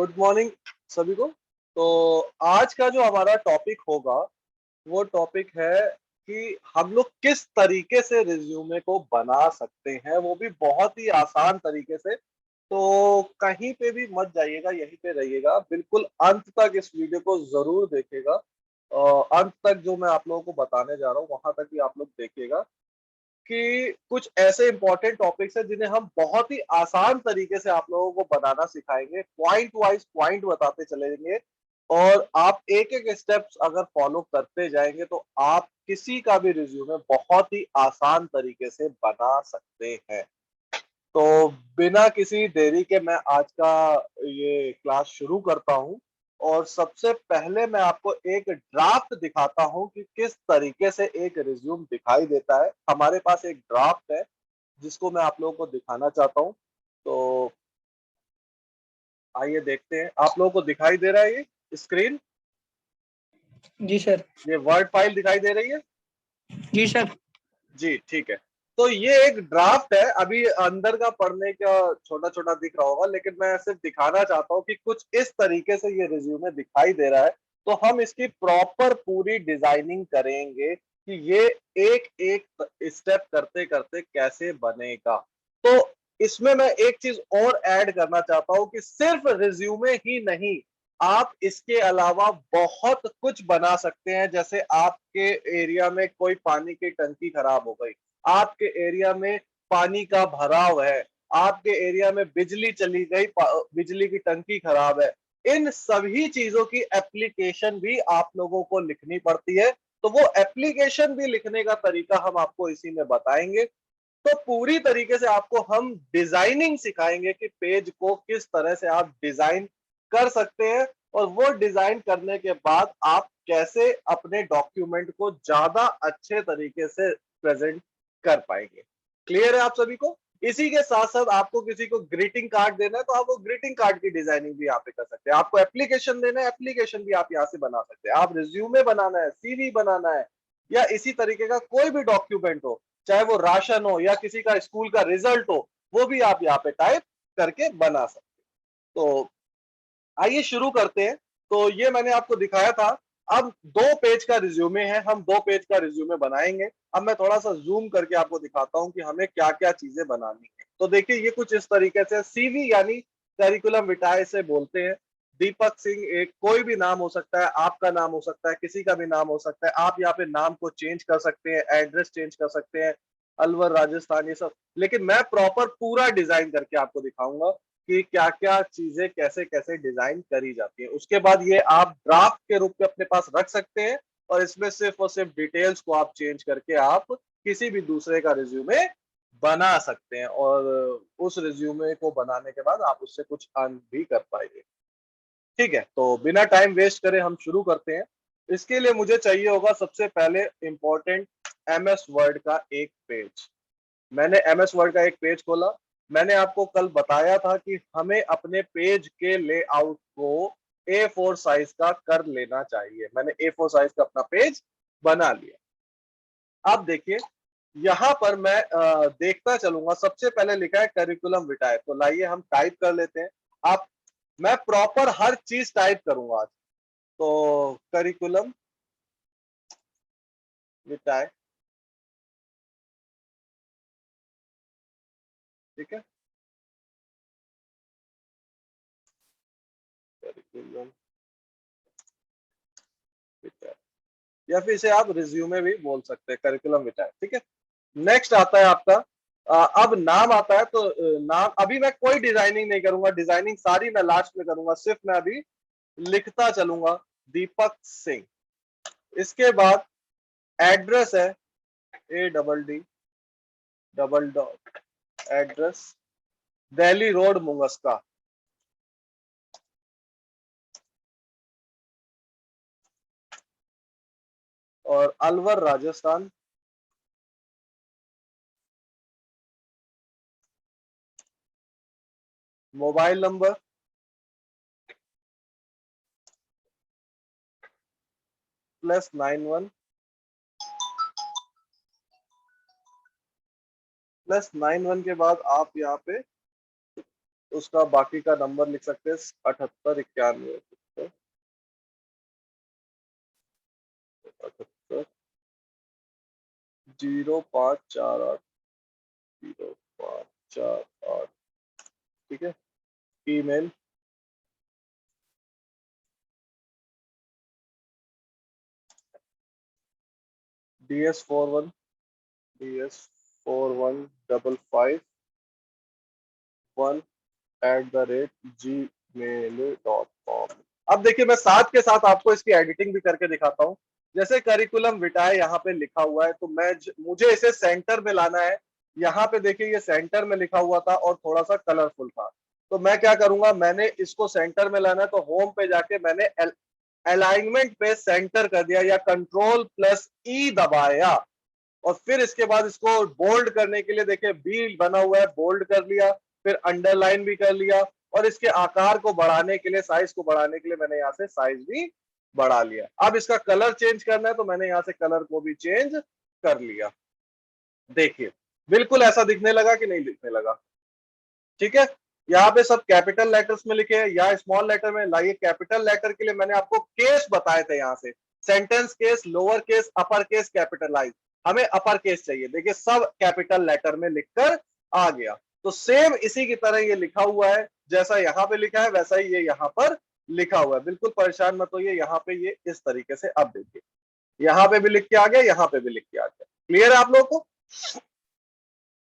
Good morning सभी को। तो आज का जो हमारा टॉपिक होगा वो टॉपिक है कि हम लोग किस तरीके से रिज्यूमे को बना सकते हैं, वो भी बहुत ही आसान तरीके से। तो कहीं पे भी मत जाइएगा, यहीं पे रहिएगा, बिल्कुल अंत तक इस वीडियो को जरूर देखिएगा। अंत तक जो मैं आप लोगों को बताने जा रहा हूँ वहां तक भी आप लोग देखिएगा कि कुछ ऐसे इंपॉर्टेंट टॉपिक्स हैं जिन्हें हम बहुत ही आसान तरीके से आप लोगों को बनाना सिखाएंगे, पॉइंट वाइज पॉइंट बताते चलेंगे। और आप एक एक स्टेप्स अगर फॉलो करते जाएंगे तो आप किसी का भी रिज्यूमे बहुत ही आसान तरीके से बना सकते हैं। तो बिना किसी देरी के मैं आज का ये क्लास शुरू करता हूँ। और सबसे पहले मैं आपको एक ड्राफ्ट दिखाता हूँ कि किस तरीके से एक रिज्यूम दिखाई देता है। हमारे पास एक ड्राफ्ट है जिसको मैं आप लोगों को दिखाना चाहता हूँ। तो आइए देखते हैं, आप लोगों को दिखाई दे रहा है ये स्क्रीन? जी सर। ये वर्ड फाइल दिखाई दे रही है? जी सर। जी ठीक है। तो ये एक ड्राफ्ट है, अभी अंदर का पढ़ने का छोटा छोटा दिख रहा होगा, लेकिन मैं सिर्फ दिखाना चाहता हूँ कि कुछ इस तरीके से ये रिज्यूमे दिखाई दे रहा है। तो हम इसकी प्रॉपर पूरी डिजाइनिंग करेंगे कि ये एक एक स्टेप करते करते कैसे बनेगा। तो इसमें मैं एक चीज और ऐड करना चाहता हूँ कि सिर्फ रिज्यूमे ही नहीं, आप इसके अलावा बहुत कुछ बना सकते हैं। जैसे आपके एरिया में कोई पानी की टंकी खराब हो गई, आपके एरिया में पानी का भराव है, आपके एरिया में बिजली चली गई, बिजली की टंकी खराब है, इन सभी चीजों की एप्लीकेशन भी आप लोगों को लिखनी पड़ती है। तो वो एप्लीकेशन भी लिखने का तरीका हम आपको इसी में बताएंगे। तो पूरी तरीके से आपको हम डिजाइनिंग सिखाएंगे कि पेज को किस तरह से आप डिजाइन कर सकते हैं, और वो डिजाइन करने के बाद आप कैसे अपने डॉक्यूमेंट को ज्यादा अच्छे तरीके से प्रेजेंट कर पाएंगे। क्लियर है आप सभी को? इसी के साथ साथ आपको किसी को ग्रीटिंग कार्ड देना है तो आप वो ग्रीटिंग कार्ड की डिजाइनिंग भी यहाँ पे कर सकते हैं। आपको एप्लीकेशन देना है, एप्लीकेशन भी आप यहाँ से बना सकते हैं। आप रिज्यूमे बनाना है, सीवी बनाना है, या इसी तरीके का कोई भी डॉक्यूमेंट हो, चाहे वो राशन हो या किसी का स्कूल का रिजल्ट हो, वो भी आप यहाँ पे टाइप करके बना सकते हैं। तो आइए शुरू करते हैं। तो ये मैंने आपको दिखाया था। अब 2 पेज का रिज्यूमे है, हम 2 पेज का रिज्यूमे बनाएंगे। अब मैं थोड़ा सा जूम करके आपको दिखाता हूँ कि हमें क्या क्या चीजें बनानी है। तो देखिए ये कुछ इस तरीके से सीवी यानी करिकुलम विटाए से बोलते हैं। दीपक सिंह, एक कोई भी नाम हो सकता है, आपका नाम हो सकता है, किसी का भी नाम हो सकता है। आप यहाँ पे नाम को चेंज कर सकते हैं, एड्रेस चेंज कर सकते हैं, अलवर राजस्थान ये सब। लेकिन मैं प्रॉपर पूरा डिजाइन करके आपको दिखाऊंगा कि क्या क्या चीजें कैसे कैसे डिजाइन करी जाती है। उसके बाद ये आप ड्राफ्ट के रूप में अपने पास रख सकते हैं, और इसमें सिर्फ और सिर्फ डिटेल्स को आप चेंज करके आप किसी भी दूसरे का रिज्यूमे बना सकते हैं, और उस रिज्यूमे को बनाने के बाद आप उससे कुछ अर्न भी कर पाएंगे। ठीक है, तो बिना टाइम वेस्ट करे हम शुरू करते हैं। इसके लिए मुझे चाहिए होगा सबसे पहले इंपॉर्टेंट एमएस वर्ड का एक पेज। मैंने एमएस वर्ड का एक पेज खोला। मैंने आपको कल बताया था कि हमें अपने पेज के लेआउट को A4 साइज का कर लेना चाहिए। मैंने A4 साइज का अपना पेज बना लिया। अब देखिए यहाँ पर मैं देखता चलूंगा। सबसे पहले लिखा है करिकुलम विटाए, तो लाइए हम टाइप कर लेते हैं। आप मैं प्रॉपर हर चीज टाइप करूंगा आज। तो करिकुलम विटाए, ठीक है, करिकुलम विटाए, या फिर इसे आप रिज्यूमे भी बोल सकते हैं, करिकुलम विटाए, ठीक है। नेक्स्ट आता है आपका अब नाम आता है। तो नाम अभी मैं कोई डिजाइनिंग नहीं करूंगा, डिजाइनिंग सारी मैं लास्ट में करूंगा, सिर्फ मैं अभी लिखता चलूंगा दीपक सिंह। इसके बाद एड्रेस है ADD एड्रेस, दिल्ली रोड मुंगस्का, और अलवर राजस्थान। मोबाइल नंबर +91, +91 के बाद आप यहाँ पे उसका बाकी का नंबर लिख सकते हैं 78 91 78 0548 0548। ठीक है। ईमेल ds41 अब देखिए मैं साथ के साथ आपको इसकी एडिटिंग भी करके दिखाता हूँ। जैसे करिकुलम विटाए यहाँ पे लिखा हुआ है, तो मुझे इसे सेंटर में लाना है। यहाँ पे देखिए ये सेंटर में लिखा हुआ था और थोड़ा सा कलरफुल था, तो मैं क्या करूंगा, मैंने इसको सेंटर में लाना है तो होम पे जाके मैंने अलाइनमेंट पे सेंटर कर दिया या कंट्रोल प्लस ई दबाया, और फिर इसके बाद इसको बोल्ड करने के लिए देखिए बी बना हुआ है, बोल्ड कर लिया, फिर अंडरलाइन भी कर लिया, और इसके आकार को बढ़ाने के लिए, साइज को बढ़ाने के लिए मैंने यहाँ से साइज भी बढ़ा लिया। अब इसका कलर चेंज करना है तो मैंने यहाँ से कलर को भी चेंज कर लिया। देखिए बिल्कुल ऐसा दिखने लगा कि नहीं दिखने लगा? ठीक है। यहाँ पे सब कैपिटल लेटर्स में लिखे हैं या स्मॉल लेटर में लाइए। कैपिटल लेटर के लिए मैंने आपको केस बताए थे, यहाँ से sentence case, lower case, upper case, capitalize. हमें अपर केस चाहिए, देखिए सब कैपिटल लेटर में लिखकर आ गया। तो सेम इसी की तरह ये लिखा हुआ है, जैसा यहाँ पे लिखा है वैसा ही ये यहाँ पर लिखा हुआ है। बिल्कुल परेशान मत होइए, यहाँ पे ये इस तरीके से, अब देखिए यहाँ पे भी लिख के आ गया, यहाँ पे भी लिख के आ गया। क्लियर है आप लोगों को?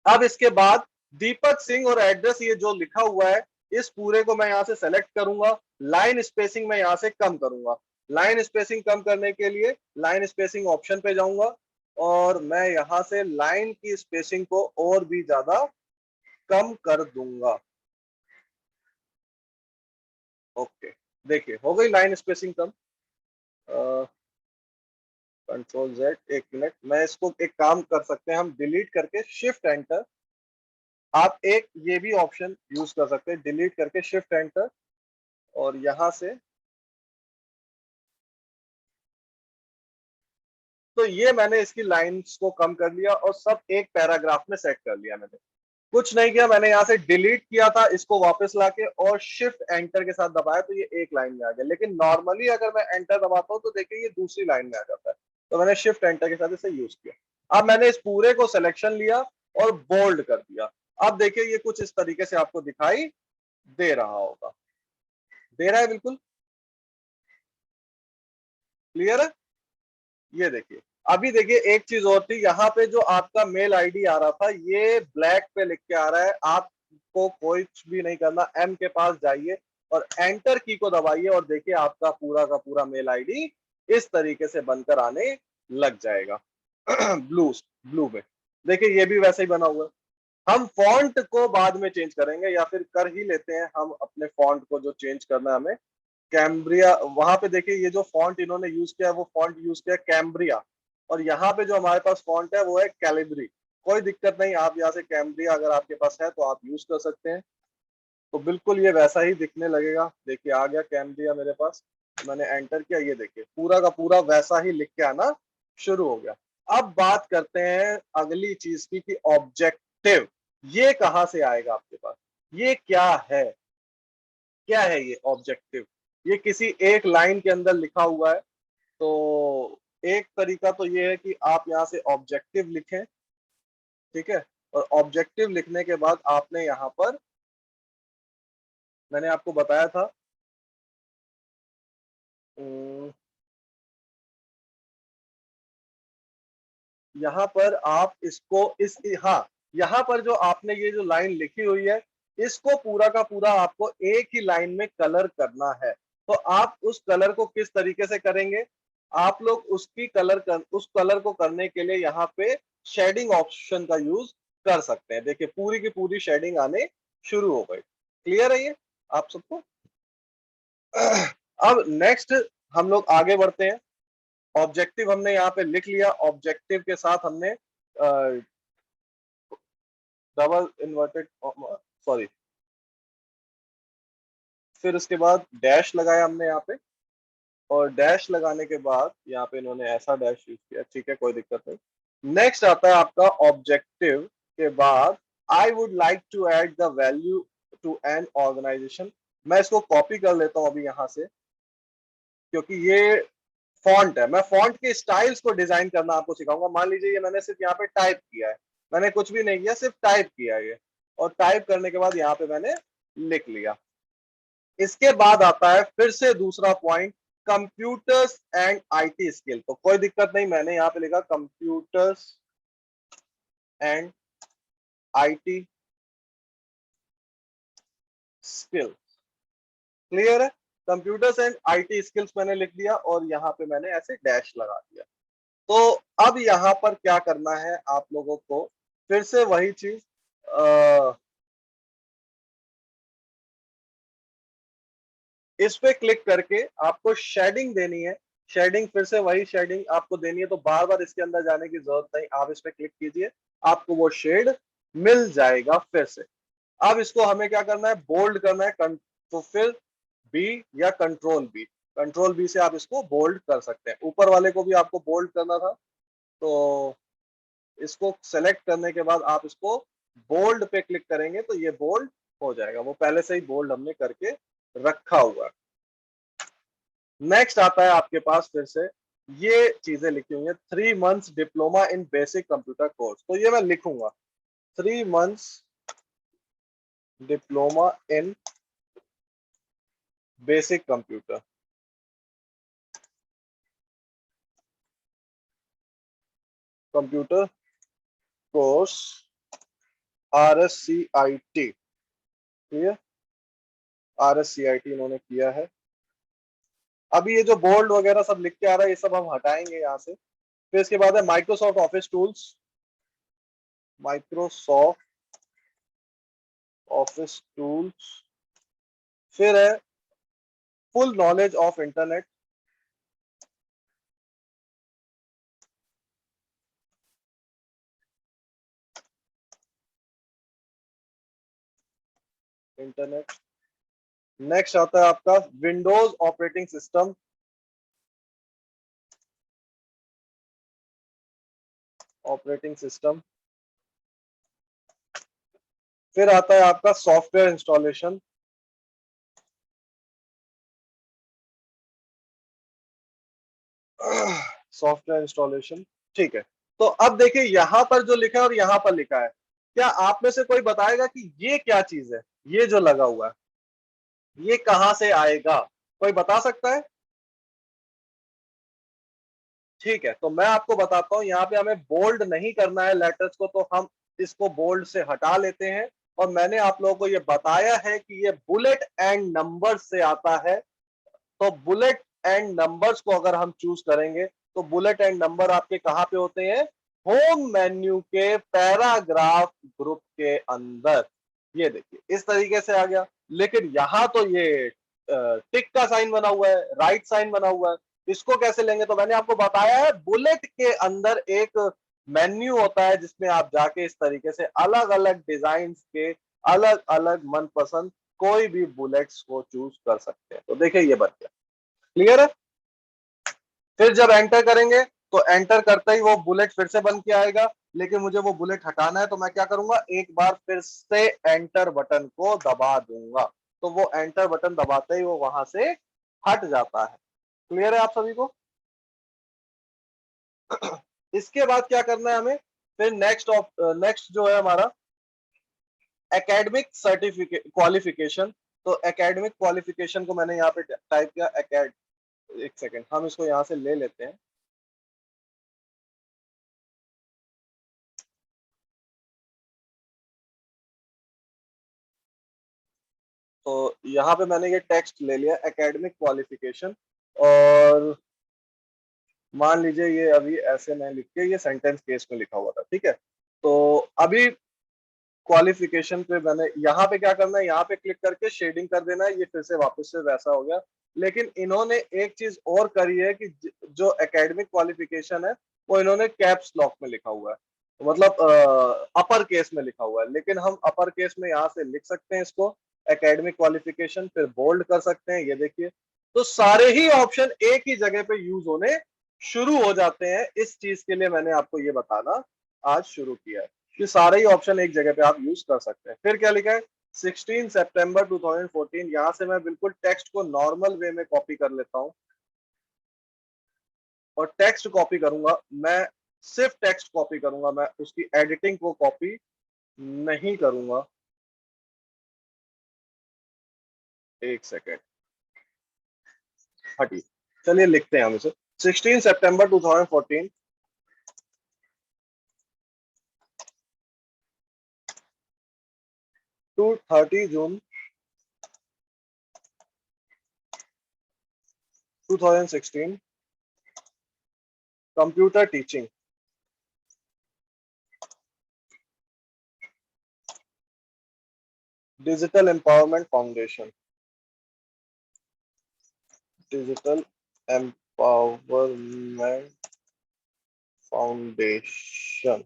अब इसके बाद दीपक सिंह और एड्रेस ये जो लिखा हुआ है, इस पूरे को मैं यहाँ से सेलेक्ट करूंगा। लाइन स्पेसिंग मैं यहाँ से कम करूंगा। लाइन स्पेसिंग कम करने के लिए लाइन स्पेसिंग ऑप्शन पे जाऊंगा और मैं यहाँ से लाइन की स्पेसिंग को और भी ज्यादा कम कर दूंगा। ओके, देखिए हो गई लाइन स्पेसिंग कम। कंट्रोल जेड, एक मिनट, मैं इसको एक काम कर सकते हैं हम, डिलीट करके शिफ्ट एंटर। आप एक ये भी ऑप्शन यूज कर सकते हैं, डिलीट करके शिफ्ट एंटर, और यहां से तो ये मैंने इसकी लाइंस को कम कर लिया और सब एक पैराग्राफ में सेट कर लिया। मैंने कुछ नहीं किया, मैंने यहाँ से डिलीट किया था, इसको वापस लाके और शिफ्ट एंटर के साथ दबाया तो ये एक लाइन में आ गया। लेकिन नॉर्मली अगर मैं एंटर दबाता हूँ तो देखिए ये दूसरी लाइन में आ जाता है। तो मैंने शिफ्ट एंटर के साथ इसे यूज किया। अब मैंने इस पूरे को सिलेक्शन लिया और बोल्ड कर दिया। अब देखिए ये कुछ इस तरीके से आपको दिखाई दे रहा होगा, दे रहा है? बिल्कुल क्लियर है। ये देखिए, अभी देखिए एक चीज और थी, यहाँ पे जो आपका मेल आईडी आ रहा था ये ब्लैक पे लिख के आ रहा है। आपको कुछ भी नहीं करना, एम के पास जाइए और एंटर की को दबाइए और देखिए आपका पूरा का पूरा मेल आईडी इस तरीके से बनकर आने लग जाएगा। ब्लू ब्लू में देखिए ये भी वैसे ही बना हुआ है। हम फॉन्ट को बाद में चेंज करेंगे या फिर कर ही लेते हैं हम अपने फॉन्ट को, जो चेंज करना है हमें। कैम्ब्रिया, वहां पे देखिए ये जो फॉन्ट इन्होंने यूज किया है वो फॉन्ट यूज किया कैम्ब्रिया, और यहाँ पे जो हमारे पास फॉन्ट है वो है कैलिब्री। कोई दिक्कत नहीं, आप यहाँ से कैम्ब्रिया अगर आपके पास है तो आप यूज कर सकते हैं। तो बिल्कुल ये वैसा ही दिखने लगेगा। देखिए आ गया कैम्ब्रिया मेरे पास, मैंने एंटर किया, ये देखिए पूरा का पूरा वैसा ही लिख के आना शुरू हो गया। अब बात करते हैं अगली चीज की कि ऑब्जेक्टिव ये कहाँ से आएगा आपके पास, ये क्या है? क्या है ये ऑब्जेक्टिव? ये किसी एक लाइन के अंदर लिखा हुआ है। तो एक तरीका तो ये है कि आप यहाँ से ऑब्जेक्टिव लिखें, ठीक है, और ऑब्जेक्टिव लिखने के बाद आपने यहाँ पर, मैंने आपको बताया था, यहाँ पर आप इसको हाँ, यहाँ पर जो आपने ये जो लाइन लिखी हुई है इसको पूरा का पूरा आपको एक ही लाइन में कलर करना है। तो आप उस कलर को किस तरीके से करेंगे? आप लोग उस कलर को करने के लिए यहाँ पे शेडिंग ऑप्शन का यूज कर सकते हैं। देखिए पूरी की पूरी शेडिंग आने शुरू हो गई। क्लियर है ये आप सबको? अब नेक्स्ट हम लोग आगे बढ़ते हैं। ऑब्जेक्टिव हमने यहाँ पे लिख लिया, ऑब्जेक्टिव के साथ हमने डबल इन्वर्टेड, सॉरी, फिर उसके बाद डैश लगाया हमने यहाँ पे, और डैश लगाने के बाद यहाँ पे इन्होंने ऐसा डैश यूज किया, ठीक है, कोई दिक्कत नहीं। नेक्स्ट आता है आपका ऑब्जेक्टिव के बाद, I would like to add the value to an organization. मैं इसको कॉपी कर लेता हूं अभी यहां से, क्योंकि ये फॉन्ट है। मैं फॉन्ट के स्टाइल्स को डिजाइन करना आपको सिखाऊंगा। मान लीजिए ये मैंने सिर्फ यहाँ पे टाइप किया है, मैंने कुछ भी नहीं किया, सिर्फ टाइप किया है ये, और टाइप करने के बाद यहाँ पे मैंने लिख लिया। इसके बाद आता है फिर से दूसरा point, computers and IT skill. तो कोई दिक्कत नहीं, मैंने यहाँ पे लिखा computers and IT skill. Clear है? कंप्यूटर्स एंड आईटी स्किल्स मैंने लिख दिया और यहाँ पे मैंने ऐसे डैश लगा दिया। तो अब यहाँ पर क्या करना है आप लोगों को, फिर से वही चीज, इस पे क्लिक करके आपको शेडिंग देनी है। शेडिंग फिर से वही शेडिंग आपको देनी है, तो बार बार इसके अंदर जाने की जरूरत नहीं, आप इस पे क्लिक कीजिए, आपको वो शेड मिल जाएगा फिर से। अब इसको हमें क्या करना है, बोल्ड करना है। तो फिर बी या कंट्रोल बी, कंट्रोल बी से आप इसको बोल्ड कर सकते हैं। ऊपर वाले को भी आपको बोल्ड करना था, तो इसको सेलेक्ट करने के बाद आप इसको बोल्ड पे क्लिक करेंगे तो ये बोल्ड हो जाएगा। वो पहले से ही बोल्ड हमने करके रखा हुआ है। नेक्स्ट आता है आपके पास फिर से ये चीजें लिखी हुई है, 3 months diploma in basic computer course. तो ये मैं लिखूंगा 3 months diploma in basic computer computer course RSCIT। ठीक है, RSCIT इन्होंने किया है। अभी ये जो बोल्ड वगैरह सब लिख के आ रहा है ये सब हम हटाएंगे यहाँ से। फिर इसके बाद है Microsoft office tools, Microsoft office tools. फिर है full knowledge of internet, internet. Next आता है आपका Windows operating system, operating system. फिर आता है आपका सॉफ्टवेयर इंस्टॉलेशन, सॉफ्टवेयर इंस्टॉलेशन। ठीक है, तो अब देखिए यहां पर जो लिखा है और यहां पर लिखा है, क्या आप में से कोई बताएगा कि ये क्या चीज है, ये जो लगा हुआ है ये कहां से आएगा? कोई बता सकता है? ठीक है, तो मैं आपको बताता हूं। यहाँ पे हमें बोल्ड नहीं करना है लेटर्स को, तो हम इसको बोल्ड से हटा लेते हैं। और मैंने आप लोगों को ये बताया है कि ये बुलेट एंड नंबर से आता है। तो बुलेट एंड नंबर्स को अगर हम चूज करेंगे तो बुलेट एंड नंबर आपके कहाँ पे होते हैं? होम मेन्यू के पैराग्राफ ग्रुप के अंदर। ये देखिए इस तरीके से आ गया। लेकिन यहाँ तो ये टिक का साइन बना हुआ है, राइट साइन बना हुआ है, इसको कैसे लेंगे? तो मैंने आपको बताया है बुलेट के अंदर एक मेन्यू होता है जिसमें आप जाके इस तरीके से अलग अलग डिजाइन के अलग अलग मनपसंद कोई भी बुलेट्स को चूज कर सकते हैं। तो देखिए ये बन गया। क्लियर है? फिर जब एंटर करेंगे तो एंटर करते ही वो बुलेट फिर से बन के आएगा। लेकिन मुझे वो बुलेट हटाना है तो मैं क्या करूंगा, एक बार फिर से एंटर बटन को दबा दूंगा, तो वो एंटर बटन दबाते ही वो वहां से हट जाता है। क्लियर है आप सभी को? इसके बाद क्या करना है हमें? फिर नेक्स्ट जो है हमारा एकेडमिक सर्टिफिकेट क्वालिफिकेशन। तो एकेडमिक क्वालिफिकेशन को मैंने यहाँ पे टाइप किया एक सेकेंड, हम इसको यहाँ से ले लेते हैं। तो यहाँ पे मैंने ये टेक्स्ट ले लिया एकेडमिक क्वालिफिकेशन, और मान लीजिए ये अभी ऐसे मैं लिख के ये सेंटेंस केस में लिखा हुआ था। ठीक है, तो अभी क्वालिफिकेशन पे मैंने यहाँ पे क्या करना है, यहाँ पे क्लिक करके शेडिंग कर देना है, ये फिर से वापस से वैसा हो गया। लेकिन इन्होंने एक चीज और करी है कि जो एकेडमिक क्वालिफिकेशन है वो इन्होंने कैप्स लॉक में लिखा हुआ है, मतलब अपर केस में लिखा हुआ है। लेकिन हम अपर केस में यहाँ से लिख सकते हैं इसको एकेडमिक क्वालिफिकेशन, फिर बोल्ड कर सकते हैं। ये देखिए, तो सारे ही ऑप्शन एक ही जगह पे यूज होने शुरू हो जाते हैं। इस चीज के लिए मैंने आपको ये बताना आज शुरू किया है कि सारे ही ऑप्शन एक जगह पे आप यूज कर सकते हैं। फिर क्या लिखा है? 16 सितंबर 2014, यहां से मैं बिल्कुल टेक्स्ट को नॉर्मल वे में कॉपी कर लेता हूं और टेक्स्ट कॉपी करूंगा। मैं सिर्फ टेक्स्ट कॉपी करूंगा, मैं उसकी एडिटिंग को कॉपी नहीं करूंगा। एक सेकेंड, हटिए, चलिए लिखते हैं हम इसे। 16 सितंबर 2014 टू 30 जून 2016, computer teaching, digital empowerment foundation, digital empowerment foundation,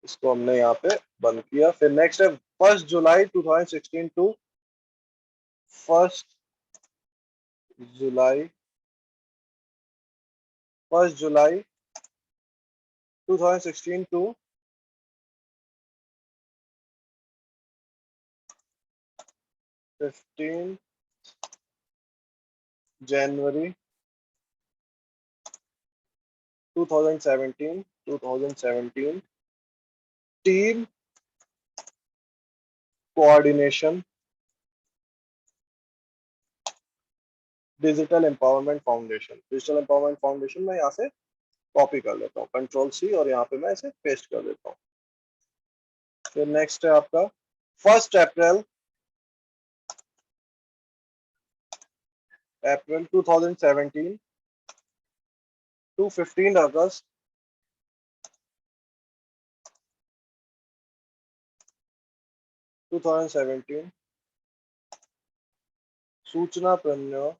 इसको हमने यहाँ पे बंद किया। फिर नेक्स्ट है 1 जुलाई 2016 टू 1 जुलाई 1 जुलाई 2016 टू 15 जनवरी 2017 team coordination, digital empowerment foundation. Digital empowerment foundation मैं यहाँ से कॉपी कर लेता हूँ, कंट्रोल सी, और यहाँ पे मैं इसे पेस्ट कर देता हूँ। फिर नेक्स्ट है आपका 1 अप्रैल 2017 टू 15 अगस्त 2017, सूचना प्रन्य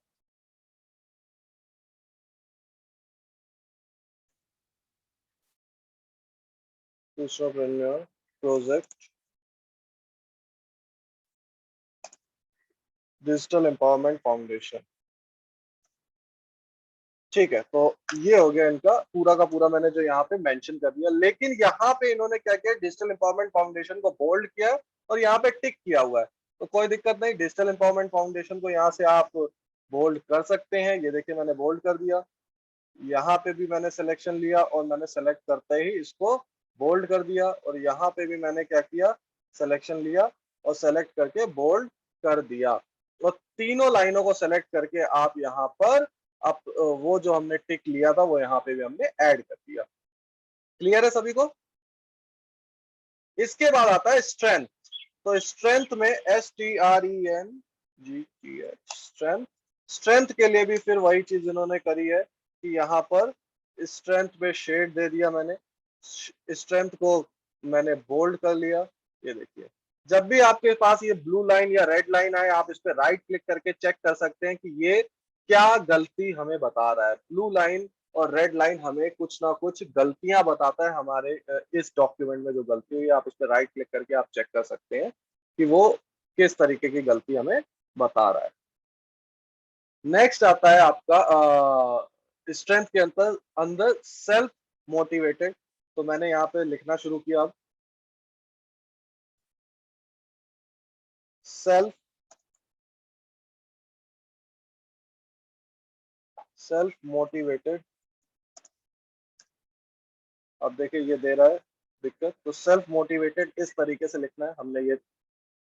प्रोजेक्ट, डिजिटल एम्पावरमेंट फाउंडेशन। ठीक है, तो ये हो गया इनका पूरा का पूरा, मैंने जो यहाँ पे मेंशन कर दिया। लेकिन यहाँ पे इन्होंने क्या किया, डिजिटल एम्पावरमेंट फाउंडेशन को बोल्ड किया और यहाँ पे टिक किया हुआ है। तो कोई दिक्कत नहीं, डिजिटल एम्पावरमेंट फाउंडेशन को यहाँ से आप बोल्ड कर सकते हैं। ये देखिए मैंने बोल्ड कर दिया। यहाँ पे भी मैंने सिलेक्शन लिया और मैंने सेलेक्ट करते ही इसको बोल्ड कर दिया, और यहाँ पे भी मैंने क्या किया, सिलेक्शन लिया और सेलेक्ट करके बोल्ड कर दिया। तो तीनों लाइनों को सेलेक्ट करके आप यहाँ पर अब वो जो हमने टिक लिया था वो यहाँ पे भी हमने ऐड कर दिया। क्लियर है सभी को? इसके बाद आता है स्ट्रेंथ। तो स्ट्रेंथ में STRENGTH, स्ट्रेंथ। स्ट्रेंथ के लिए भी फिर वही चीज इन्होंने करी है कि यहाँ पर स्ट्रेंथ पे शेड दे दिया मैंने, स्ट्रेंथ को मैंने बोल्ड कर लिया। ये देखिए, जब भी आपके पास ये ब्लू लाइन या रेड लाइन आए, आप इस पे राइट क्लिक करके चेक कर सकते हैं कि ये क्या गलती हमें बता रहा है। ब्लू लाइन और रेड लाइन हमें कुछ ना कुछ गलतियां बताता है हमारे इस डॉक्यूमेंट में जो गलती हुई है। आप इस पर राइट क्लिक करके आप चेक कर सकते हैं कि वो किस तरीके की गलती हमें बता रहा है। नेक्स्ट आता है आपका स्ट्रेंथ के अंदर अंदर सेल्फ मोटिवेटेड। तो मैंने यहाँ पे लिखना शुरू किया अब सेल्फ सेल्फ मोटिवेटेड। अब देखिए ये दे रहा है दिक्कत, तो सेल्फ मोटिवेटेड इस तरीके से लिखना है, हमने ये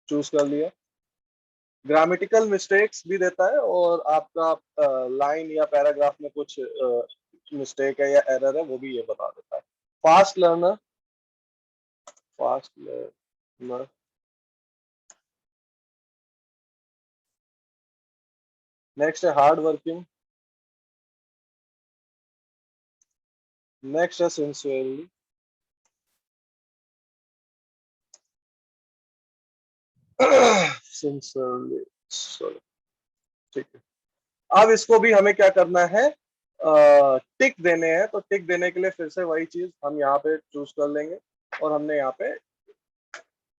चूज कर लिया। ग्रामेटिकल मिस्टेक्स भी देता है और आपका लाइन या पैराग्राफ में कुछ मिस्टेक है या एरर है वो भी ये बता देता है। Fast learner, fast learner. Next है हार्ड वर्किंग। नेक्स्ट है सिंसियरली। Sincerely, sorry. ठीक है, अब इसको भी हमें क्या करना है, टिक देने हैं। तो टिक देने के लिए फिर से वही चीज हम यहाँ पे चूज कर लेंगे और हमने यहाँ पे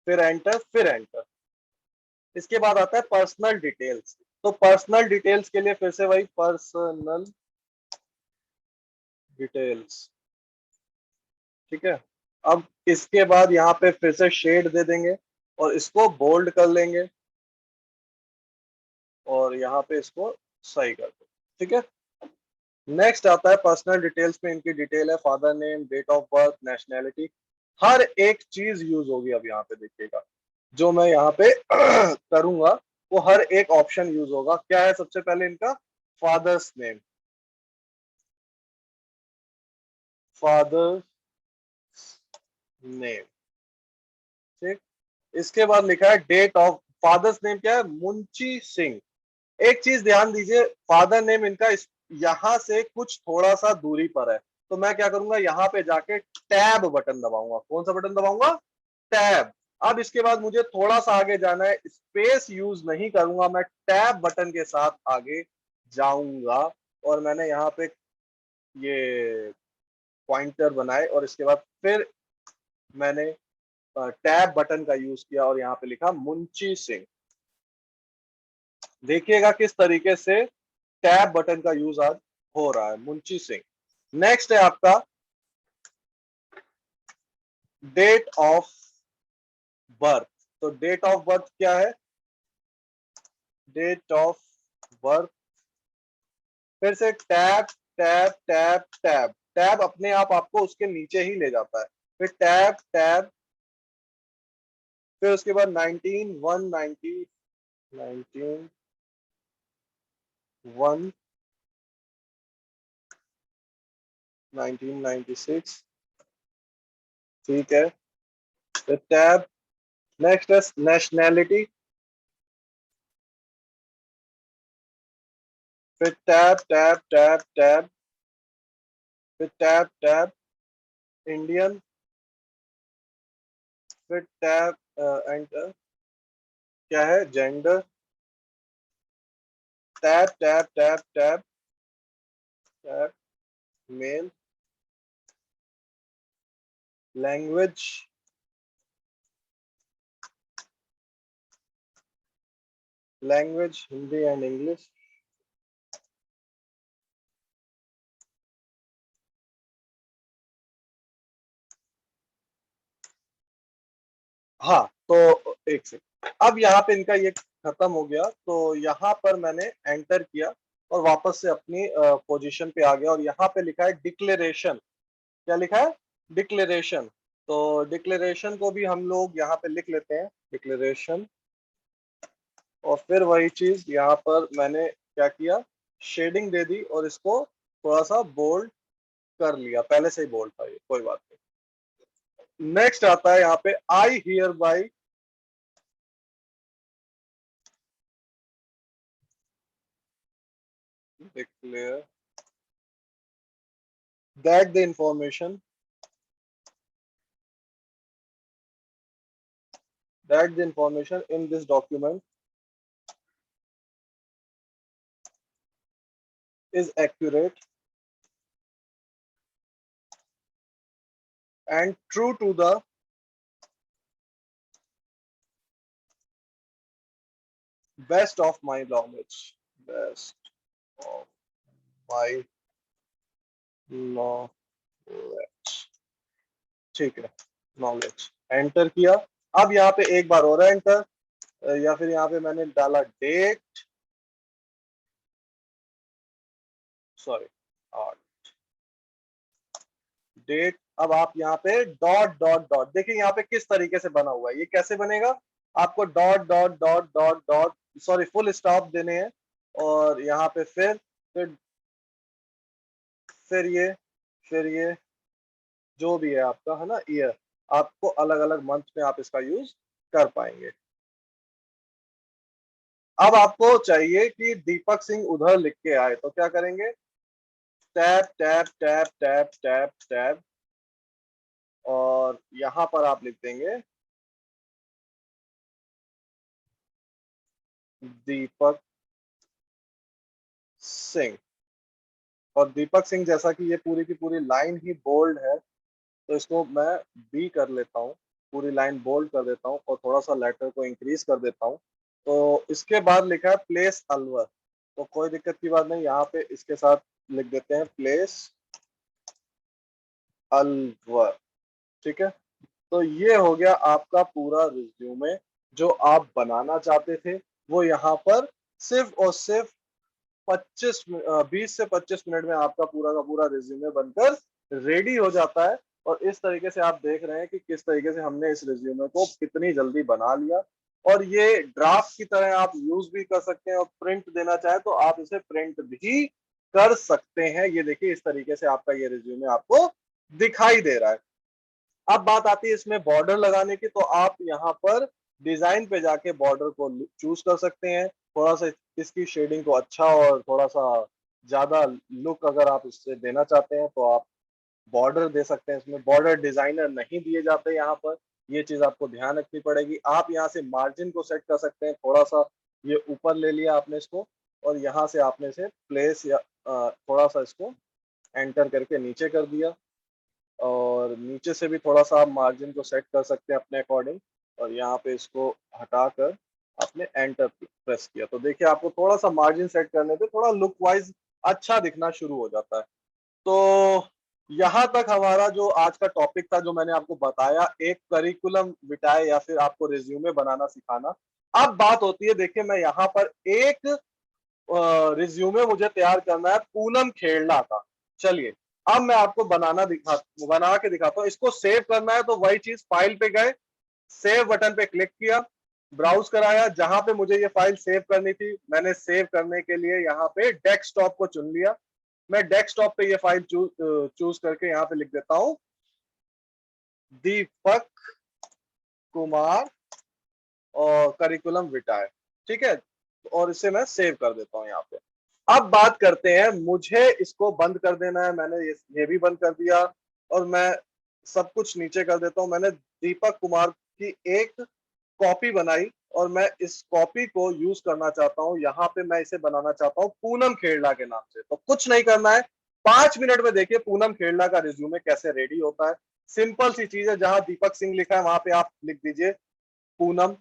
फिर एंटर, फिर एंटर। इसके बाद आता है पर्सनल डिटेल्स। तो पर्सनल डिटेल्स के लिए फिर से वही पर्सनल डिटेल्स। ठीक है, अब इसके बाद यहाँ पे फिर से शेड दे देंगे। और इसको बोल्ड कर लेंगे और यहाँ पे इसको सही कर दो। ठीक है, नेक्स्ट आता है पर्सनल डिटेल्स में। इनकी डिटेल है father name, date of birth, nationality, हर एक चीज यूज होगी। अब यहाँ पे देखिएगा जो मैं यहाँ पे करूंगा वो हर एक ऑप्शन यूज होगा। क्या है सबसे पहले इनका फादर्स नेम, फादर नेम, ठीक। इसके बाद लिखा है डेट ऑफ फादर्स नेम, क्या है मुंशी सिंह। एक चीज ध्यान दीजिए, फादर नेम इनका यहाँ से कुछ थोड़ा सा दूरी पर है, तो मैं क्या करूंगा यहाँ पे जाके टैब बटन दबाऊंगा। कौन सा बटन दबाऊंगा? टैब। अब इसके बाद मुझे थोड़ा सा आगे जाना है, स्पेस यूज नहीं करूंगा, मैं टैब बटन के साथ आगे जाऊंगा। और मैंने यहाँ पे ये पॉइंटर बनाए और इसके बाद फिर मैंने टैब बटन का यूज किया और यहाँ पे लिखा मुंशी सिंह। देखिएगा किस तरीके से टैब बटन का यूज आज हो रहा है, मुंशी सिंह। नेक्स्ट है आपका डेट ऑफ बर्थ। तो डेट ऑफ बर्थ क्या है? डेट ऑफ बर्थ, फिर से tab tab tab tab, tab अपने आप आपको उसके नीचे ही ले जाता है। फिर टैब टैब, फिर उसके बाद 19 19 1996, ठीक है। फिर टैब, नेक्स्ट है नेशनैलिटी, फिर टैब टैब टैब टैब, फिर टैब टैब इंडियन, फिर टैब एंटर, क्या है gender, tab tab tab tab tab male, language, language Hindi and English, हाँ। तो एक सेकंड, अब यहाँ पे इनका ये खत्म हो गया, तो यहाँ पर मैंने एंटर किया और वापस से अपनी पोजीशन पे आ गया और यहाँ पे लिखा है डिक्लेरेशन। क्या लिखा है? डिक्लेरेशन। तो डिक्लेरेशन को भी हम लोग यहाँ पे लिख लेते हैं, डिक्लेरेशन। और फिर वही चीज यहाँ पर मैंने क्या किया, शेडिंग दे दी और इसको थोड़ा सा बोल्ड कर लिया। पहले से ही बोल्ड था ये, कोई बात नहीं। नेक्स्ट आता है यहाँ पे I hear by declare that the information in this document is accurate and true to the best of my knowledge, best of my knowledge, ठीक है, knowledge एंटर किया। अब यहाँ पे एक बार और एंटर, या फिर यहाँ पे मैंने डाला डेट, सॉरी डेट। अब आप यहाँ पे डॉट डॉट डॉट, देखिए यहाँ पे किस तरीके से बना हुआ है, ये कैसे बनेगा? आपको dot dot dot dot dot, sorry full stop देने हैं और यहाँ पे फिर ये फिर ये जो भी है आपका है ना ईयर, आपको अलग अलग मंथ में आप इसका यूज कर पाएंगे। अब आपको चाहिए कि दीपक सिंह उधर लिख के आए, तो क्या करेंगे? Tab tab tab tab tab tab, और यहाँ पर आप लिख देंगे दीपक सिंह। और दीपक सिंह, जैसा कि ये पूरी की पूरी लाइन ही बोल्ड है, तो इसको मैं बी कर लेता हूँ, पूरी लाइन बोल्ड कर देता हूँ और थोड़ा सा लेटर को इंक्रीज कर देता हूँ। तो इसके बाद लिखा है प्लेस अलवर, तो कोई दिक्कत की बात नहीं, यहाँ पे इसके साथ लिख देते हैं प्लेस अलवर, ठीक है। तो ये हो गया आपका पूरा रिज्यूमे जो आप बनाना चाहते थे। वो यहाँ पर सिर्फ और सिर्फ 20 से 25 मिनट में आपका पूरा का पूरा रिज्यूमे बनकर रेडी हो जाता है। और इस तरीके से आप देख रहे हैं कि किस तरीके से हमने इस रिज्यूमे को कितनी जल्दी बना लिया। और ये ड्राफ्ट की तरह आप यूज भी कर सकते हैं, और प्रिंट देना चाहे तो आप इसे प्रिंट भी कर सकते हैं। ये देखिए इस तरीके से आपका ये रिज्यूमे आपको दिखाई दे रहा है। अब बात आती है इसमें बॉर्डर लगाने की, तो आप यहाँ पर डिजाइन पे जाके बॉर्डर को चूज कर सकते हैं। थोड़ा सा इसकी शेडिंग को अच्छा और थोड़ा सा ज्यादा लुक अगर आप इससे देना चाहते हैं तो आप बॉर्डर दे सकते हैं। इसमें बॉर्डर डिजाइनर नहीं दिए जाते यहाँ पर, ये चीज आपको ध्यान रखनी पड़ेगी। आप यहाँ से मार्जिन को सेट कर सकते हैं, थोड़ा सा ये ऊपर ले लिया आपने इसको, और यहाँ से आपने इसे प्लेस या थोड़ा सा इसको एंटर करके नीचे कर दिया, और नीचे से भी थोड़ा सा आप मार्जिन को सेट कर सकते हैं अपने अकॉर्डिंग। और यहाँ पे इसको हटाकर आपने एंटर प्रेस किया, तो देखिए आपको थोड़ा सा मार्जिन सेट करने पे थोड़ा लुक वाइज अच्छा दिखना शुरू हो जाता है। तो यहाँ तक हमारा जो आज का टॉपिक था, जो मैंने आपको बताया, एक करिकुलम विटाए या फिर आपको रिज्यूमे बनाना सिखाना। अब बात होती है, देखिए मैं यहाँ पर एक रिज्यूमे मुझे तैयार करना है पूनम खेड़ला का। चलिए अब मैं आपको बना के दिखाता हूँ। इसको सेव करना है तो वही चीज, फाइल पे गए, सेव बटन पे क्लिक किया, ब्राउज कराया, जहां पे मुझे ये फाइल सेव करनी थी मैंने सेव करने के लिए यहाँ पे डेस्कटॉप को चुन लिया। मैं डेस्कटॉप पे ये फाइल चूज करके यहाँ पे लिख देता हूँ दीपक कुमार और करिकुलम विटाए, ठीक है। और इसे मैं सेव कर देता हूँ यहाँ पे। अब बात करते हैं, मुझे इसको बंद कर देना है। मैंने ये भी बंद कर दिया, और मैं सब कुछ नीचे कर देता हूँ। मैंने दीपक कुमार की एक कॉपी बनाई, और मैं इस कॉपी को यूज करना चाहता हूँ। यहाँ पे मैं इसे बनाना चाहता हूँ पूनम खेड़ला के नाम से। तो कुछ नहीं करना है, 5 मिनट में देखिए पूनम खेड़ला का रिज्यूमे कैसे रेडी होता है। सिंपल सी चीज है, जहां दीपक सिंह लिखा है वहां पे आप लिख दीजिए पूनम,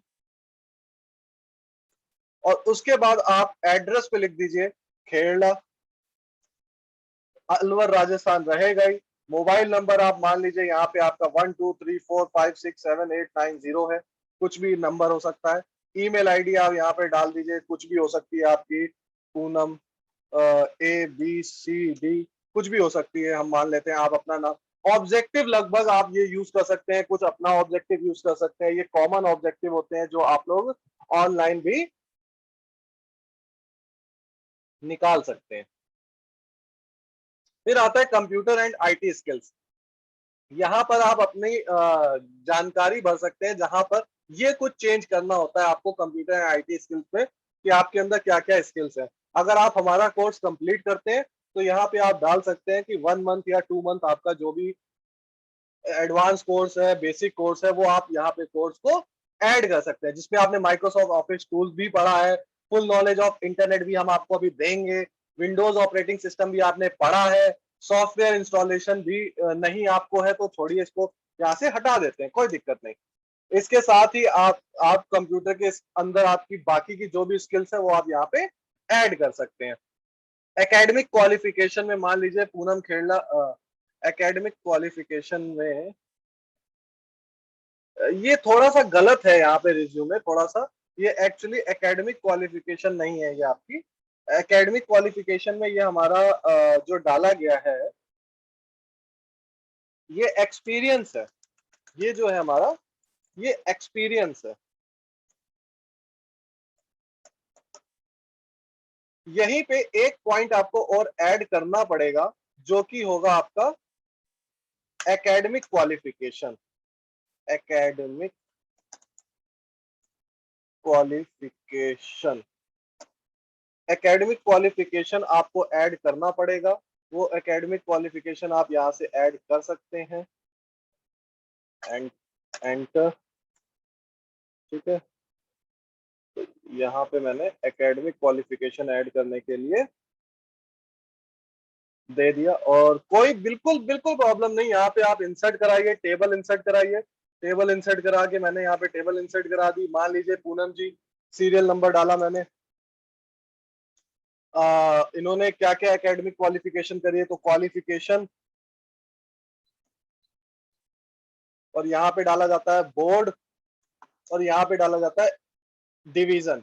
और उसके बाद आप एड्रेस पे लिख दीजिए खेड़ला, अलवर राजस्थान रहेगा ही। मोबाइल नंबर आप मान लीजिए यहाँ पे आपका 1234567890 है, कुछ भी नंबर हो सकता है। ईमेल आईडी आप यहाँ पे डाल दीजिए, कुछ भी हो सकती है आपकी, पूनम ABCD, कुछ भी हो सकती है, हम मान लेते हैं आप अपना नाम। ऑब्जेक्टिव लगभग आप ये यूज कर सकते हैं, कुछ अपना ऑब्जेक्टिव यूज कर सकते हैं। ये कॉमन ऑब्जेक्टिव होते हैं जो आप लोग ऑनलाइन भी निकाल सकते हैं। फिर आता है कंप्यूटर एंड IT स्किल्स। यहाँ पर आप अपनी जानकारी भर सकते हैं, जहां पर ये कुछ चेंज करना होता है आपको कंप्यूटर एंड IT स्किल्स में, कि आपके अंदर क्या क्या स्किल्स है। अगर आप हमारा कोर्स कंप्लीट करते हैं तो यहाँ पे आप डाल सकते हैं कि 1 मंथ या 2 मंथ आपका जो भी एडवांस कोर्स है, बेसिक कोर्स है, वो आप यहाँ पे कोर्स को ऐड कर सकते हैं, जिसमें आपने माइक्रोसॉफ्ट ऑफिस टूल्स भी पढ़ा है, फुल नॉलेज ऑफ इंटरनेट भी हम आपको अभी देंगे, विंडोज ऑपरेटिंग सिस्टम भी आपने पढ़ा है, सॉफ्टवेयर इंस्टॉलेशन भी नहीं आपको है तो छोड़िए, इसको यहाँ से हटा देते हैं, कोई दिक्कत नहीं। इसके साथ ही आप कंप्यूटर के अंदर आपकी बाकी की जो भी स्किल्स है वो आप यहाँ पे ऐड कर सकते हैं। एकेडमिक क्वालिफिकेशन में मान लीजिए पूनम खेड़ला, एकेडमिक क्वालिफिकेशन में ये थोड़ा सा गलत है यहाँ पे रिज्यूमे, थोड़ा सा ये एक्चुअली एकेडमिक क्वालिफिकेशन नहीं है ये आपकी। एकेडमिक क्वालिफिकेशन में ये हमारा जो डाला गया है ये एक्सपीरियंस है। ये जो है हमारा ये एक्सपीरियंस है। यहीं पे एक पॉइंट आपको और ऐड करना पड़ेगा, जो कि होगा आपका academic qualification. Academic qualification, academic qualification आपको ऐड करना पड़ेगा। वो एकेडमिक क्वालिफिकेशन आप यहाँ से ऐड कर सकते हैं, एंड एंटर, ठीक है। तो यहाँ पे मैंने एकेडमिक क्वालिफिकेशन ऐड करने के लिए दे दिया, और कोई बिल्कुल बिल्कुल प्रॉब्लम नहीं। यहाँ पे आप इंसर्ट कराइए, टेबल इंसर्ट कराइए। टेबल इंसर्ट करा के मैंने यहाँ पे टेबल इंसर्ट करा दी। मान लीजिए पूनम जी, सीरियल नंबर डाला मैंने, इन्होंने क्या क्या एकेडमिक क्वालिफिकेशन करी है, तो क्वालिफिकेशन और यहाँ पे डाला जाता है बोर्ड, और यहाँ पे डाला जाता है डिवीजन।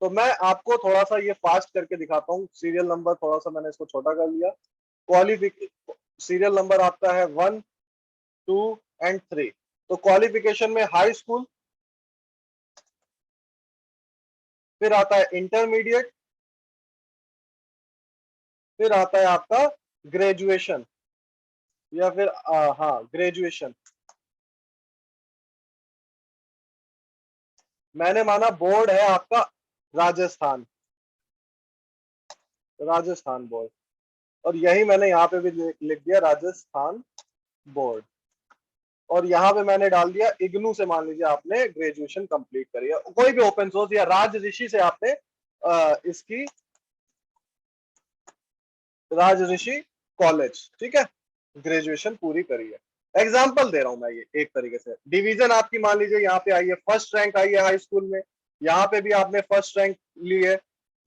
तो मैं आपको थोड़ा सा ये फास्ट करके दिखाता हूँ। सीरियल नंबर थोड़ा सा मैंने इसको छोटा कर लिया। सीरियल नंबर आपका है 1, 2 एंड 3। तो क्वालिफिकेशन में हाई स्कूल, फिर आता है इंटरमीडिएट, फिर आता है आपका ग्रेजुएशन, या फिर हाँ ग्रेजुएशन। मैंने माना बोर्ड है आपका राजस्थान, राजस्थान बोर्ड, और यही मैंने यहाँ पे भी लिख दिया राजस्थान बोर्ड। और यहाँ पे मैंने डाल दिया इग्नू से, मान लीजिए आपने ग्रेजुएशन कंप्लीट करी है, कोई भी ओपन सोर्स या राज ऋषि से आपने इसकी राज ऋषि कॉलेज, ठीक है, ग्रेजुएशन पूरी करी है। एग्जाम्पल दे रहा हूं मैं ये एक तरीके से। डिवीजन आपकी मान लीजिए यहाँ पे आई है, फर्स्ट रैंक आई है हाई स्कूल में, यहाँ पे भी आपने फर्स्ट रैंक ली है,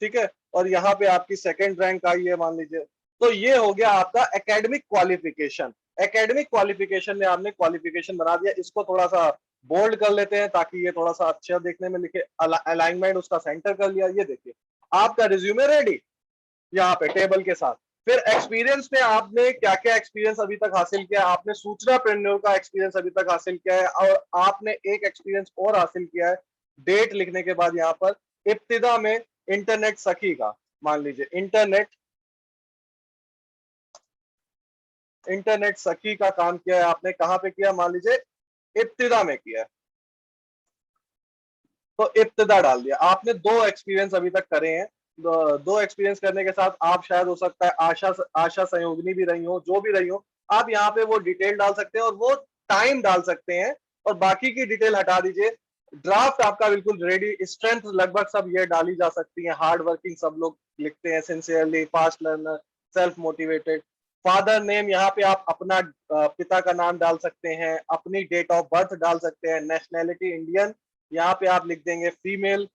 ठीक है, और यहाँ पे आपकी सेकंड रैंक आई है मान लीजिए। तो ये हो गया आपका एकेडमिक क्वालिफिकेशन। एकेडमिक क्वालिफिकेशन में आपने क्वालिफिकेशन बना दिया। इसको थोड़ा सा बोल्ड कर लेते हैं ताकि ये थोड़ा सा अच्छा देखने में लिखे, अलाइनमेंट उसका सेंटर कर लिया। ये देखिए आपका रिज्यूमे रेडी यहाँ पे टेबल के साथ। फिर एक्सपीरियंस में आपने क्या क्या एक्सपीरियंस अभी तक हासिल किया है। आपने सूचना प्रौद्योगिकी का एक्सपीरियंस अभी तक हासिल किया है, और आपने एक एक्सपीरियंस और हासिल किया है डेट लिखने के बाद यहाँ पर, इब्तिदा में इंटरनेट सखी का, मान लीजिए इंटरनेट सखी का काम किया है आपने, कहाँ पे किया, मान लीजिए इब्तिदा में किया है, तो इब्तिदा डाल दिया। आपने 2 एक्सपीरियंस अभी तक करे हैं। दो एक्सपीरियंस करने के साथ आप शायद हो सकता है आशा संयोगिनी भी रही हो, जो भी रही हो, आप यहाँ पे वो डिटेल डाल सकते हैं और वो टाइम डाल सकते हैं, और बाकी की डिटेल हटा दीजिए। ड्राफ्ट आपका बिल्कुल रेडी। स्ट्रेंथ लगभग सब ये डाली जा सकती है। हार्ड वर्किंग सब लोग लिखते हैं, sincerely, fast learner, self motivated. Father name यहाँ पे आप अपना पिता का नाम डाल सकते हैं, अपनी डेट ऑफ बर्थ डाल सकते हैं, नेशनैलिटी इंडियन, यहाँ पे आप लिख देंगे फीमेल,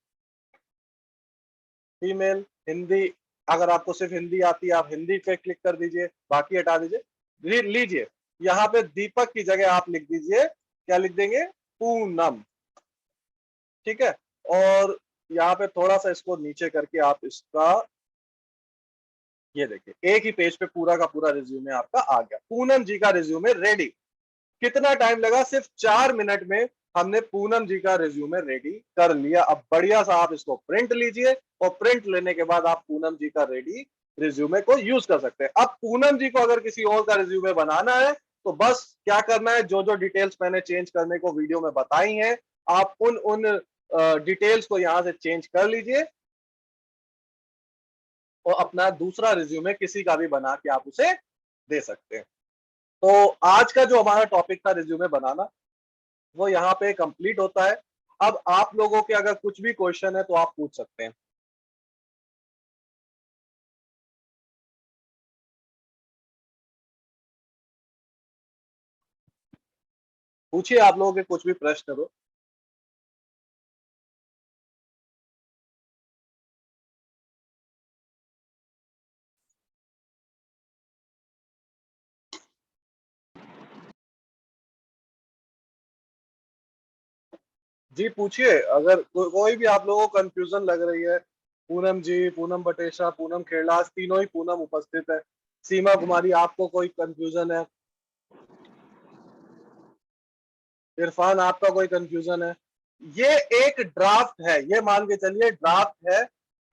फीमेल हिंदी। अगर आपको सिर्फ हिंदी आती है आप हिंदी पे क्लिक कर दीजिए, बाकी हटा दीजिए। लीजिए यहाँ पे दीपक की जगह आप लिख दीजिए, क्या लिख देंगे, पूनम, ठीक है। और यहाँ पे थोड़ा सा इसको नीचे करके आप इसका, ये देखिए एक ही पेज पे पूरा का पूरा रिज्यूमे आपका आ गया। पूनम जी का रिज्यूमे रेडी। कितना टाइम लगा, सिर्फ 4 मिनट में हमने पूनम जी का रिज्यूमे रेडी कर लिया। अब बढ़िया सा आप इसको प्रिंट लीजिए, और प्रिंट लेने के बाद आप पूनम जी का रेडी रिज्यूमे को यूज कर सकते हैं। अब पूनम जी को अगर किसी और का रिज्यूमे बनाना है तो बस क्या करना है, जो जो डिटेल्स मैंने चेंज करने को वीडियो में बताई हैं, आप उन डिटेल्स को यहां से चेंज कर लीजिए, और अपना दूसरा रिज्यूमे किसी का भी बना के आप उसे दे सकते हैं। तो आज का जो हमारा टॉपिक था रिज्यूमे बनाना, वो यहाँ पे कंप्लीट होता है। अब आप लोगों के अगर कुछ भी क्वेश्चन है तो आप पूछ सकते हैं। पूछिए, आप लोगों के कुछ भी प्रश्न हो। जी पूछिए, अगर कोई भी आप लोगों को कंफ्यूजन लग रही है। पूनम जी, पूनम बटेशा, पूनम खेड़ा, आज तीनों ही पूनम उपस्थित है। सीमा कुमारी, आपको कोई कंफ्यूजन है? इरफान, आपका कोई कंफ्यूजन है? ये एक ड्राफ्ट है, ये मान के चलिए ड्राफ्ट है।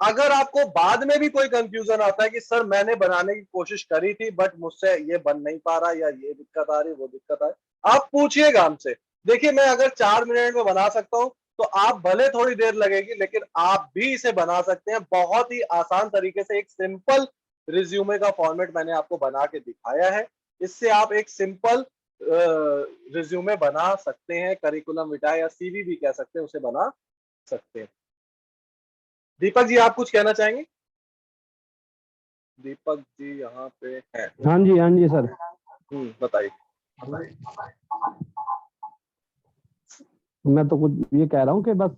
अगर आपको बाद में भी कोई कंफ्यूजन आता है कि सर मैंने बनाने की कोशिश करी थी बट मुझसे ये बन नहीं पा रहा, या ये दिक्कत आ रही, वो दिक्कत आ रही, आप पूछिएगा हमसे। देखिए मैं अगर 4 मिनट में बना सकता हूँ तो आप भले थोड़ी देर लगेगी, लेकिन आप भी इसे बना सकते हैं बहुत ही आसान तरीके से। एक सिंपल रिज्यूमे का फॉर्मेट मैंने आपको बना के दिखाया है। इससे आप एक सिंपल रिज्यूमे बना सकते हैं, करिकुलम विटाए या सीवी भी कह सकते हैं, उसे बना सकते हैं। दीपक जी, आप कुछ कहना चाहेंगे? दीपक जी यहाँ पे है? हाँ जी सर। बताइए। मैं तो कुछ ये कह रहा हूँ कि बस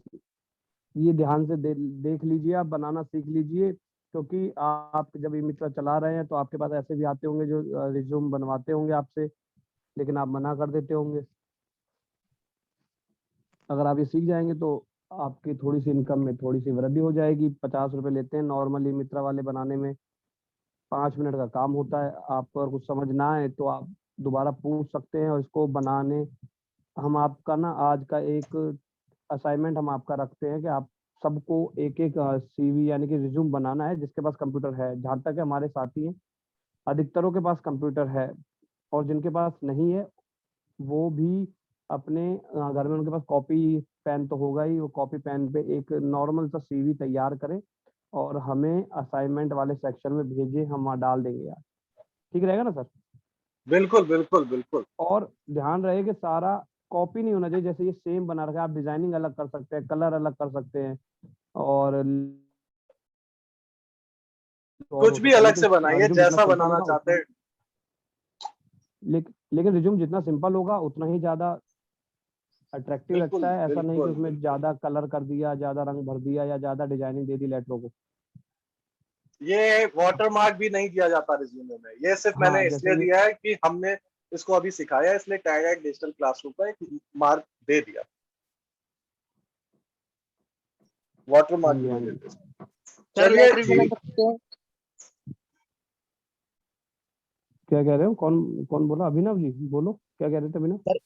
ये ध्यान से देख लीजिए, आप बनाना सीख लीजिए, क्योंकि आप जब ई मित्रा चला रहे हैं तो आपके पास ऐसे भी आते होंगे जो रिज्यूम बनवाते होंगे आपसे, लेकिन आप मना कर देते होंगे। अगर आप ये सीख जाएंगे तो आपकी थोड़ी सी इनकम में थोड़ी सी वृद्धि हो जाएगी। 50 रुपए लेते हैं नॉर्मली मित्रा वाले बनाने में, 5 मिनट का काम होता है। आपको अगर कुछ समझ ना आए तो आप दोबारा पूछ सकते हैं, और इसको बनाने हम आपका ना आज का एक असाइनमेंट हम आपका रखते हैं कि आप सबको एक एक सीवी यानी कि रिज्यूम बनाना है जिसके पास कंप्यूटर है। जहाँ तक है हमारे साथी हैं अधिकतरों के पास कंप्यूटर है, और जिनके पास नहीं है वो भी अपने घर में उनके पास कॉपी पेन तो होगा ही, वो कॉपी पेन पे एक नॉर्मल सा सीवी तैयार करें और हमें असाइनमेंट वाले सेक्शन में भेजें, हम वहाँ डाल देंगे यार। ठीक रहेगा ना सर? बिल्कुल बिल्कुल बिल्कुल। और ध्यान रहे कि सारा कॉपी नहीं होना चाहिए, जैसे ये सेम बना रखा है, आप डिजाइनिंग अलग कर सकते हैं, कलर अलग कर सकते हैं, और कुछ हो भी सकता है, अलग लेकिन से बनाइए रिज्यूम जितना जैसा सिंपल बनाना होगा चाहते उतना हैं। लेकिन रिज्यूम जितना सिंपल होगा उतना ही ज्यादा अट्रैक्टिव बिल्कुल लगता है। ऐसा नहीं कि बिल्कुल उसमें बिल्कुल। ज्यादा कलर कर दिया, ज्यादा रंग भर दिया, या ज्यादा डिजाइनिंग दे दी लेटरों को। ये वाटरमार्क भी नहीं दिया जाता रिज्यूमे में, ये सिर्फ हाँ मैंने जैसे इसलिए ये, दिया है कि हमने इसको अभी सिखाया, इसलिए टैग एट डिजिटल क्लासरूम का एक मार्क दे दिया, हाँ वाटरमार्क जी भी हाँ नहीं जी। देते। सर चलिए लेटर भी बना ठीक। सकते हैं। क्या कह रहे हो? कौन कौन बोला? अभिनव जी बोलो, क्या कह रहे थे अभिनव? सर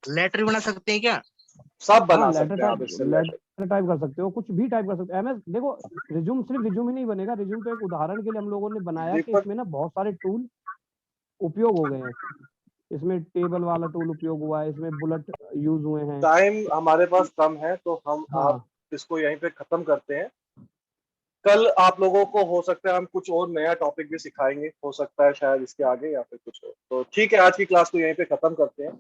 लेटर भी बना सकते हैं क्या? सब हाँ बना लेटर सकते हैं टाइप, आप इससे लेटर। लेटर टाइप कर सकते हो, कुछ भी टाइप कर सकते हो। एमएस देखो, रिज्यूम सिर्फ रिज्यूम ही नहीं बनेगा। रिज्यूम तो एक उदाहरण के लिए हम लोगों ने बनाया कि दीपक, इसमें ना बहुत सारे टूल उपयोग हो गए हैं। इसमें टेबल वाला टूल उपयोग हुआ है, इसमें बुलेट यूज हुए हैं। टाइम हमारे पास कम है तो हम आप हाँ इसको यहीं पे खत्म करते हैं। कल आप लोगों को हो सकता है हम कुछ और नया टॉपिक भी सिखाएंगे, हो सकता है शायद इसके आगे या फिर कुछ और। तो ठीक है, आज की क्लास को यहीं पे खत्म करते हैं।